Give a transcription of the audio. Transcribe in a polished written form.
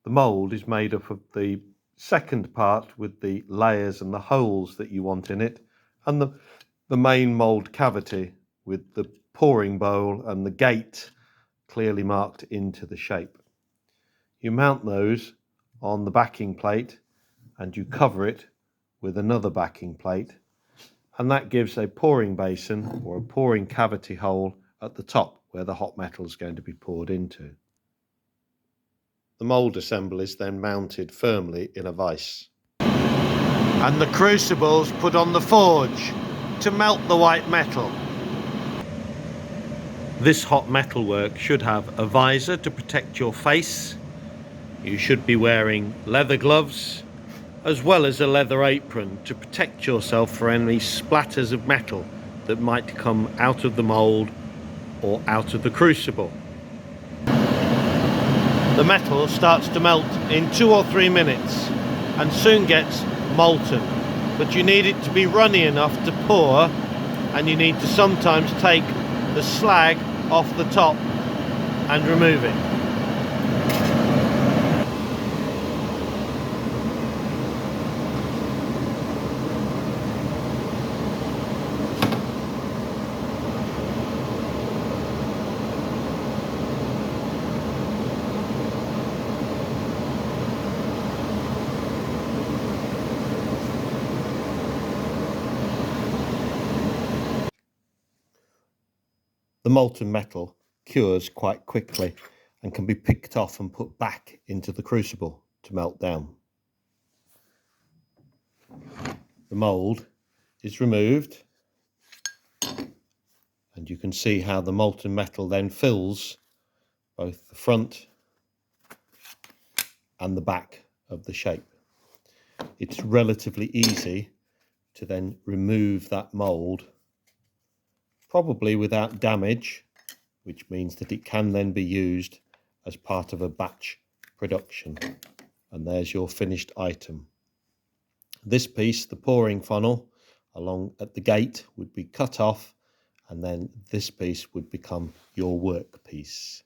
The mould is made up of the second part with the layers and the holes that you want in it, and the main mould cavity with the pouring bowl and the gate clearly marked into the shape. You mount those on the backing plate and you cover it with another backing plate, and that gives a pouring basin or a pouring cavity hole at the top where the hot metal is going to be poured into. The mould assembly is then mounted firmly in a vise, and the crucibles put on the forge to melt the white metal. This hot metal work should have a visor to protect your face. You should be wearing leather gloves as well as a leather apron to protect yourself for any splatters of metal that might come out of the mould or out of the crucible. The metal starts to melt in 2 or 3 minutes and soon gets molten, but you need it to be runny enough to pour, and you need to sometimes take the slag off the top and remove it. The molten metal cures quite quickly and can be picked off and put back into the crucible to melt down. The mould is removed, and you can see how the molten metal then fills both the front and the back of the shape. It's relatively easy to then remove that mould, probably without damage, which means that it can then be used as part of a batch production. And there's your finished item. This piece, the pouring funnel along at the gate, would be cut off, and then this piece would become your work piece.